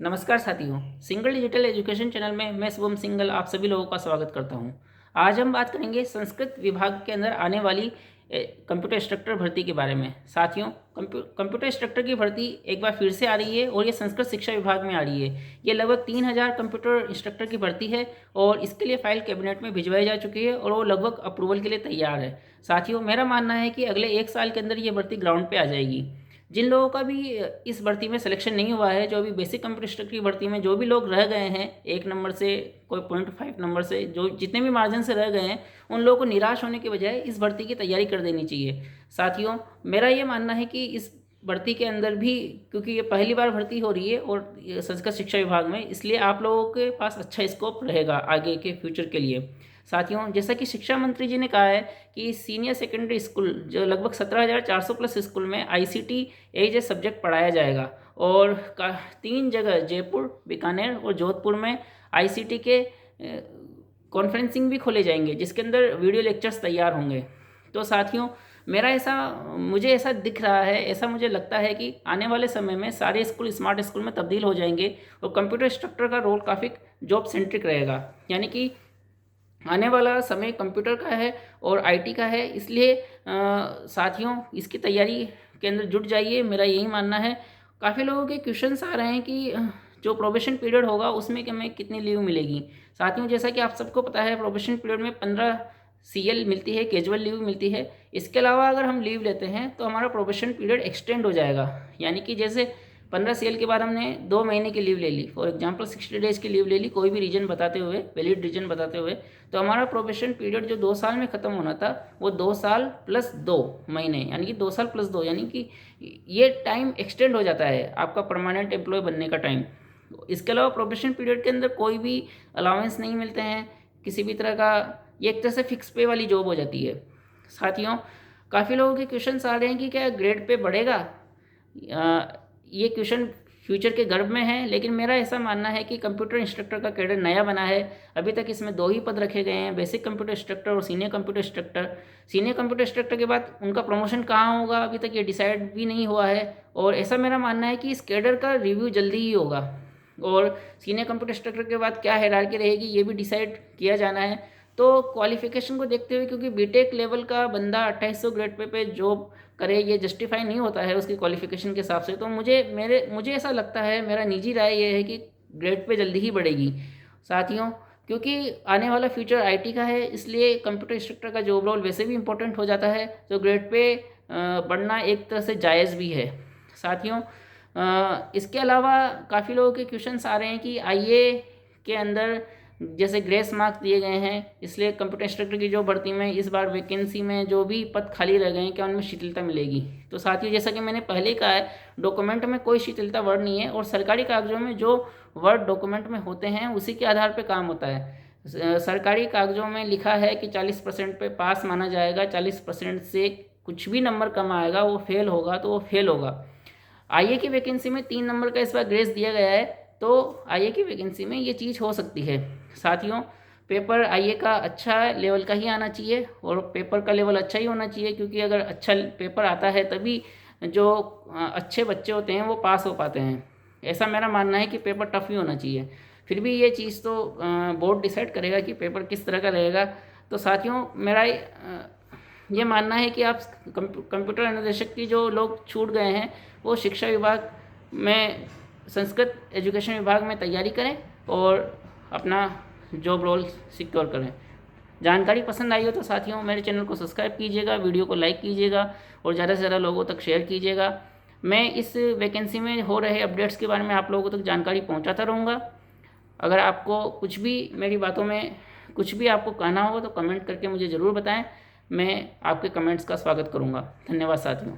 नमस्कार साथियों, single digital education channel में मैं शुभम सिंगल आप सभी लोगों का स्वागत करता हूं। आज हम बात करेंगे संस्कृत विभाग के अंदर आने वाली कंप्यूटर इंस्ट्रक्टर भर्ती के बारे में। साथियों, कंप्यूटर इंस्ट्रक्टर की भर्ती एक बार फिर से आ रही है और ये संस्कृत शिक्षा विभाग में आ रही है। ये लगभग 3000 कंप्यूटर इंस्ट्रक्टर की भर्ती है और इसके लिए फाइल कैबिनेट में भिजवाई जा चुकी है और वो लगभग अप्रूवल के लिए तैयार है। साथियों, मेरा मानना है कि अगले 1 साल के अंदर ये भर्ती ग्राउंड पर आ जाएगी। जिन लोगों का भी इस भर्ती में सिलेक्शन नहीं हुआ है, जो अभी बेसिक कंप्यूटर इंस्ट्रक्टर की भर्ती में जो भी लोग रह गए हैं 1 नंबर से, कोई 0.5 नंबर से, जो जितने भी मार्जिन से रह गए हैं, उन लोगों को निराश होने के बजाय इस भर्ती की तैयारी कर देनी चाहिए। साथियों, मेरा ये मानना है कि इस भर्ती के अंदर भी, क्योंकि ये पहली बार भर्ती हो रही है और संस्कृत शिक्षा विभाग में, इसलिए आप लोगों के पास अच्छा स्कोप रहेगा आगे के फ्यूचर के लिए। साथियों, जैसा कि शिक्षा मंत्री जी ने कहा है कि सीनियर सेकेंडरी स्कूल जो लगभग 17,400 प्लस स्कूल में आईसीटी एज ए सब्जेक्ट पढ़ाया जाएगा और 3 जगह जयपुर, बीकानेर और जोधपुर में आईसीटी के कॉन्फ्रेंसिंग भी खोले जाएंगे, जिसके अंदर वीडियो लेक्चर्स तैयार होंगे। तो साथियों, मुझे ऐसा दिख रहा है, ऐसा मुझे लगता है कि आने वाले समय में सारे स्कूल स्मार्ट स्कूल में तब्दील हो जाएंगे और कंप्यूटर इंस्ट्रक्टर का रोल काफ़ी जॉब सेंट्रिक रहेगा। यानी कि आने वाला समय कंप्यूटर का है और आईटी का है, इसलिए साथियों इसकी तैयारी के अंदर जुट जाइए, मेरा यही मानना है। काफ़ी लोगों के क्वेश्चंस आ रहे हैं कि जो प्रोबेशन पीरियड होगा उसमें कि हमें कितनी लीव मिलेगी। साथियों, जैसा कि आप सबको पता है, प्रोबेशन पीरियड में 15 सीएल मिलती है, कैजुअल लीव मिलती है। इसके अलावा अगर हम लीव लेते हैं तो हमारा प्रोबेशन पीरियड एक्सटेंड हो जाएगा। यानी कि जैसे 15 सीएल के बाद हमने 2 महीने की लीव ले ली, फॉर एग्जांपल 60 डेज़ की लीव ले ली, कोई भी रीजन बताते हुए, वैलिड रीजन बताते हुए, तो हमारा प्रोबेशन पीरियड जो 2 साल में ख़त्म होना था वो 2 साल प्लस 2 महीने, यानी कि 2 साल प्लस 2, यानी कि ये टाइम एक्सटेंड हो जाता है आपका परमानेंट एम्प्लॉय बनने का टाइम। इसके अलावा प्रोबेशन पीरियड के अंदर कोई भी अलाउंस नहीं मिलते हैं किसी भी तरह का, ये एक तरह से फिक्स पे वाली जॉब हो जाती है। साथियों, काफ़ी लोगों के क्वेश्चन आ रहे हैं कि क्या ग्रेड पे बढ़ेगा। ये क्वेश्चन फ्यूचर के गर्भ में है, लेकिन मेरा ऐसा मानना है कि कंप्यूटर इंस्ट्रक्टर का कैडर नया बना है। अभी तक इसमें 2 ही पद रखे गए हैं, बेसिक कंप्यूटर इंस्ट्रक्टर और senior computer instructor. Senior computer instructor के बाद उनका प्रमोशन कहाँ होगा अभी तक ये डिसाइड भी नहीं हुआ है और ऐसा मेरा मानना है कि इस कैडर का रिव्यू जल्दी ही होगा और सीनियर कंप्यूटर इंस्ट्रक्टर के बाद क्या हायरार्की रहेगी ये भी डिसाइड किया जाना है। तो क्वालिफिकेशन को देखते हुए, क्योंकि बीटेक लेवल का बंदा 2800 ग्रेड पे जॉब करे, ये जस्टिफाई नहीं होता है उसकी क्वालिफिकेशन के हिसाब से, तो मुझे ऐसा लगता है, मेरा निजी राय ये है कि ग्रेड पे जल्दी ही बढ़ेगी। साथियों, क्योंकि आने वाला फ्यूचर आईटी का है, इसलिए कंप्यूटर इंस्ट्रक्टर का जॉब रोल वैसे भी इंपॉर्टेंट हो जाता है, तो ग्रेड पे बढ़ना एक तरह से जायज़ भी है। साथियों, इसके अलावा काफ़ी लोगों के क्वेश्चंस आ रहे हैं कि आईए के अंदर जैसे ग्रेस मार्क्स दिए गए हैं, इसलिए कंप्यूटर इंस्ट्रक्टर की जो भर्ती में इस बार वैकेंसी में जो भी पद खाली रह गए हैं, क्या उनमें शिथिलता मिलेगी। तो साथियों, जैसा कि मैंने पहले कहा है, डॉक्यूमेंट में कोई शिथिलता वर्ड नहीं है और सरकारी कागजों में जो वर्ड डॉक्यूमेंट में होते हैं उसी के आधार पर काम होता है। सरकारी कागजों में लिखा है कि 40% पे पास माना जाएगा, 40% से कुछ भी नंबर कम आएगा वो फेल होगा, तो वो फेल होगा। आईए की वैकेंसी में 3 नंबर का इस बार ग्रेस दिया गया है, तो आईए की वैकेंसी में ये चीज़ हो सकती है। साथियों, पेपर आईए का अच्छा लेवल का ही आना चाहिए और पेपर का लेवल अच्छा ही होना चाहिए, क्योंकि अगर अच्छा पेपर आता है तभी जो अच्छे बच्चे होते हैं वो पास हो पाते हैं। ऐसा मेरा मानना है कि पेपर टफ ही होना चाहिए। फिर भी ये चीज़ तो बोर्ड डिसाइड करेगा कि पेपर किस तरह का रहेगा। तो साथियों, मेरा ये मानना है कि आप कंप्यूटर अनुदेशक की जो लोग छूट गए हैं वो शिक्षा विभाग में, संस्कृत एजुकेशन विभाग में तैयारी करें और अपना जॉब रोल सिक्योर करें। जानकारी पसंद आई हो तो साथियों मेरे चैनल को सब्सक्राइब कीजिएगा, वीडियो को लाइक कीजिएगा और ज़्यादा से ज़्यादा लोगों तक शेयर कीजिएगा। मैं इस वैकेंसी में हो रहे अपडेट्स के बारे में आप लोगों तक जानकारी पहुंचाता रहूँगा। अगर आपको कुछ भी मेरी बातों में कुछ भी आपको कहना हो तो कमेंट करके मुझे ज़रूर बताएं, मैं आपके कमेंट्स का स्वागत करूँगा। धन्यवाद साथियों।